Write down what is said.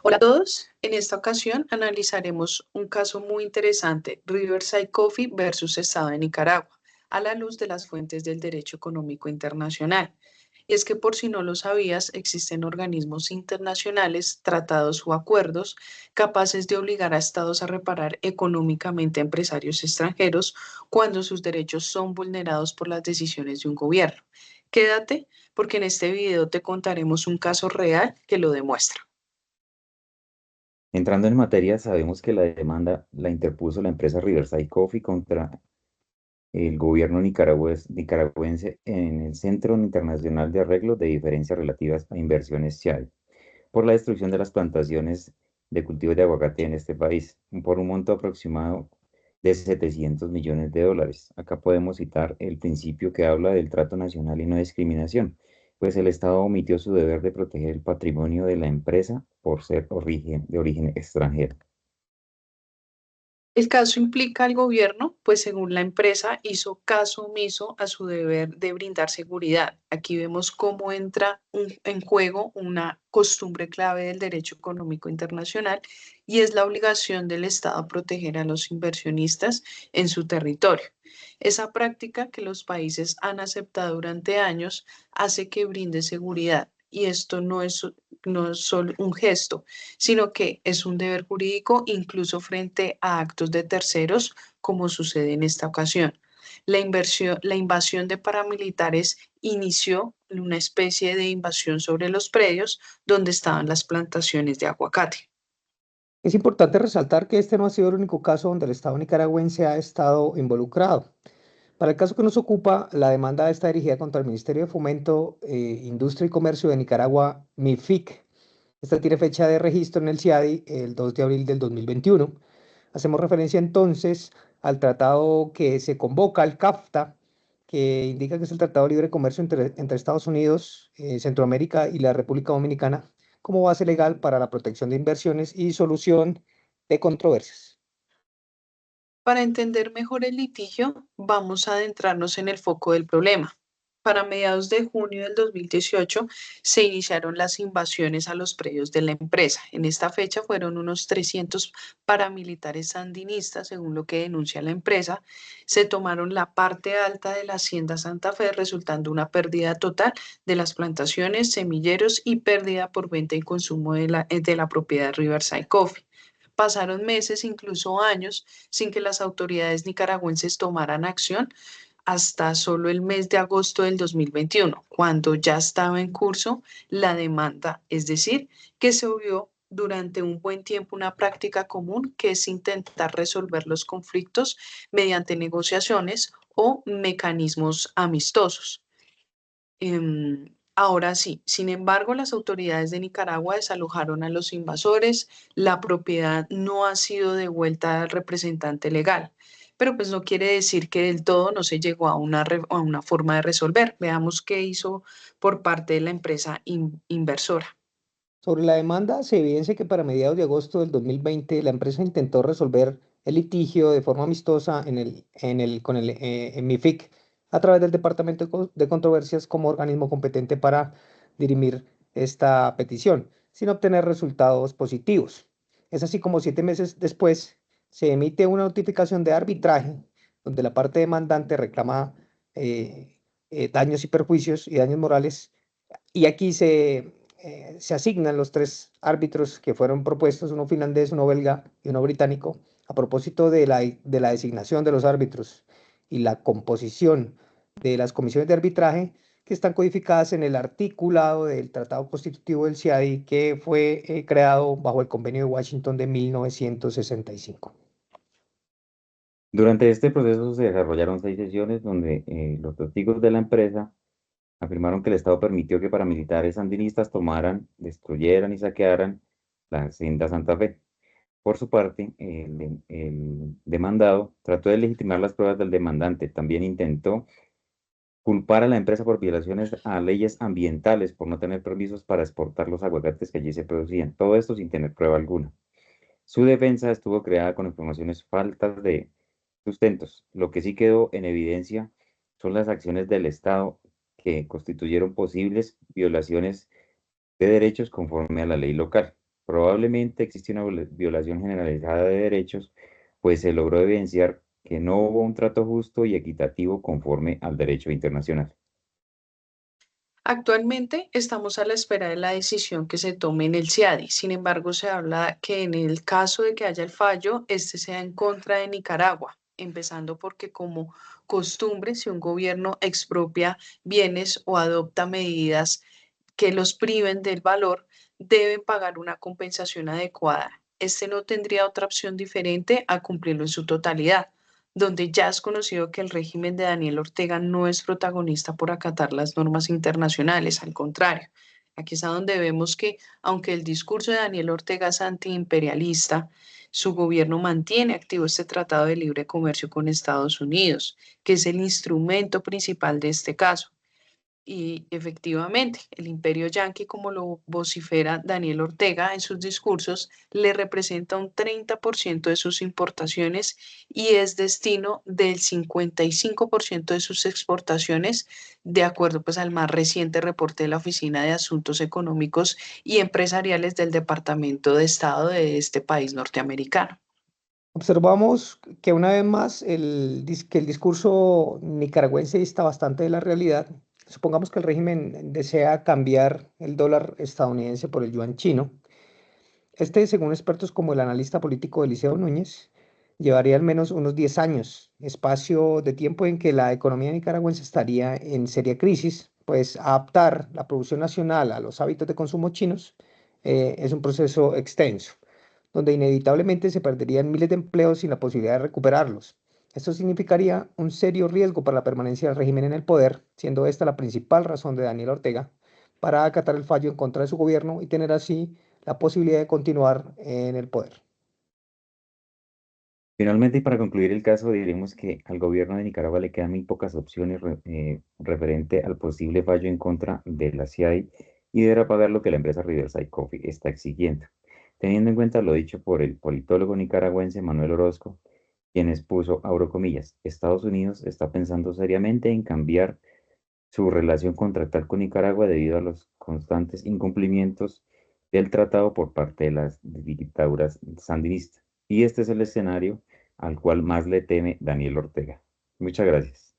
Hola a todos, en esta ocasión analizaremos un caso muy interesante, Riverside Coffee versus Estado de Nicaragua, a la luz de las fuentes del derecho económico internacional. Y es que por si no lo sabías, existen organismos internacionales, tratados o acuerdos capaces de obligar a estados a reparar económicamente a empresarios extranjeros cuando sus derechos son vulnerados por las decisiones de un gobierno. Quédate porque en este video te contaremos un caso real que lo demuestra. Entrando en materia, sabemos que la demanda la interpuso la empresa Riverside Coffee contra el gobierno nicaragüense en el Centro Internacional de Arreglo de Diferencias Relativas a Inversiones CHAI por la destrucción de las plantaciones de cultivos de aguacate en este país, por un monto aproximado de 700 millones de dólares. Acá podemos citar el principio que habla del trato nacional y no discriminación, pues el Estado omitió su deber de proteger el patrimonio de la empresa por ser de origen extranjero. El caso implica al gobierno, pues según la empresa hizo caso omiso a su deber de brindar seguridad. Aquí vemos cómo entra en juego una costumbre clave del derecho económico internacional y es la obligación del Estado a proteger a los inversionistas en su territorio. Esa práctica que los países han aceptado durante años hace que brinde seguridad y esto no es solo un gesto sino que es un deber jurídico incluso frente a actos de terceros, como sucede en esta ocasión. La invasión de paramilitares inició una especie de invasión sobre los predios donde estaban las plantaciones de aguacate. Es importante resaltar que este no ha sido el único caso donde el Estado nicaragüense ha estado involucrado. Para el caso que nos ocupa, la demanda está dirigida contra el Ministerio de Fomento, Industria y Comercio de Nicaragua, MIFIC. Esta tiene fecha de registro en el CIADI el 2 de abril del 2021. Hacemos referencia entonces al tratado que se convoca, el CAFTA, que indica que es el Tratado de Libre Comercio entre Estados Unidos, Centroamérica y la República Dominicana, como base legal para la protección de inversiones y solución de controversias. Para entender mejor el litigio, vamos a adentrarnos en el foco del problema. Para mediados de junio del 2018 se iniciaron las invasiones a los predios de la empresa. En esta fecha fueron unos 300 paramilitares sandinistas, según lo que denuncia la empresa. Se tomaron la parte alta de la Hacienda Santa Fe, resultando una pérdida total de las plantaciones, semilleros y pérdida por venta y consumo de la propiedad Riverside Coffee. Pasaron meses, incluso años, sin que las autoridades nicaragüenses tomaran acción hasta solo el mes de agosto del 2021, cuando ya estaba en curso la demanda, es decir, que se vio durante un buen tiempo una práctica común que es intentar resolver los conflictos mediante negociaciones o mecanismos amistosos. Ahora sí, sin embargo, las autoridades de Nicaragua desalojaron a los invasores, la propiedad no ha sido devuelta al representante legal, pero pues no quiere decir que del todo no se llegó a una forma de resolver. Veamos qué hizo por parte de la empresa inversora. Sobre la demanda, se evidencia que para mediados de agosto del 2020 la empresa intentó resolver el litigio de forma amistosa en MIFIC a través del Departamento de Controversias como organismo competente para dirimir esta petición, sin obtener resultados positivos. Es así como 7 meses después se emite una notificación de arbitraje donde la parte demandante reclama daños y perjuicios y daños morales y aquí se asignan los tres árbitros que fueron propuestos, uno finlandés, uno belga y uno británico, a propósito de la designación de los árbitros y la composición de las comisiones de arbitraje que están codificadas en el articulado del Tratado Constitutivo del CIADI que fue creado bajo el Convenio de Washington de 1965. Durante este proceso se desarrollaron 6 sesiones donde los testigos de la empresa afirmaron que el Estado permitió que paramilitares sandinistas tomaran, destruyeran y saquearan la Hacienda Santa Fe. Por su parte, el demandado trató de legitimar las pruebas del demandante. También intentó culpar a la empresa por violaciones a leyes ambientales por no tener permisos para exportar los aguacates que allí se producían. Todo esto sin tener prueba alguna. Su defensa estuvo creada con informaciones faltas de sustentos. Lo que sí quedó en evidencia son las acciones del Estado que constituyeron posibles violaciones de derechos conforme a la ley local. Probablemente existe una violación generalizada de derechos, pues se logró evidenciar que no hubo un trato justo y equitativo conforme al derecho internacional. Actualmente estamos a la espera de la decisión que se tome en el CIADI. Sin embargo, se habla que en el caso de que haya el fallo, este sea en contra de Nicaragua, empezando porque como costumbre, si un gobierno expropia bienes o adopta medidas que los priven del valor, deben pagar una compensación adecuada. Este no tendría otra opción diferente a cumplirlo en su totalidad, donde ya es conocido que el régimen de Daniel Ortega no es protagonista por acatar las normas internacionales, al contrario. Aquí es a donde vemos que, aunque el discurso de Daniel Ortega es antiimperialista, su gobierno mantiene activo este tratado de libre comercio con Estados Unidos, que es el instrumento principal de este caso. Y efectivamente, el imperio yanqui, como lo vocifera Daniel Ortega en sus discursos, le representa un 30% de sus importaciones y es destino del 55% de sus exportaciones, de acuerdo pues al más reciente reporte de la Oficina de Asuntos Económicos y Empresariales del Departamento de Estado de este país norteamericano. Observamos que una vez más que el discurso nicaragüense dista bastante de la realidad. Supongamos que el régimen desea cambiar el dólar estadounidense por el yuan chino. Este, según expertos como el analista político Eliseo Núñez, llevaría al menos unos 10 años, espacio de tiempo en que la economía nicaragüense estaría en seria crisis, pues adaptar la producción nacional a los hábitos de consumo chinos es un proceso extenso, donde inevitablemente se perderían miles de empleos sin la posibilidad de recuperarlos. Esto significaría un serio riesgo para la permanencia del régimen en el poder, siendo esta la principal razón de Daniel Ortega para acatar el fallo en contra de su gobierno y tener así la posibilidad de continuar en el poder. Finalmente, y para concluir el caso, diremos que al gobierno de Nicaragua le quedan muy pocas opciones referente al posible fallo en contra de la CIADI y deberá pagar lo que la empresa Riverside Coffee está exigiendo. Teniendo en cuenta lo dicho por el politólogo nicaragüense Manuel Orozco, quien expuso, abro comillas, Estados Unidos está pensando seriamente en cambiar su relación contractual con Nicaragua debido a los constantes incumplimientos del tratado por parte de las dictaduras sandinistas. Y este es el escenario al cual más le teme Daniel Ortega. Muchas gracias.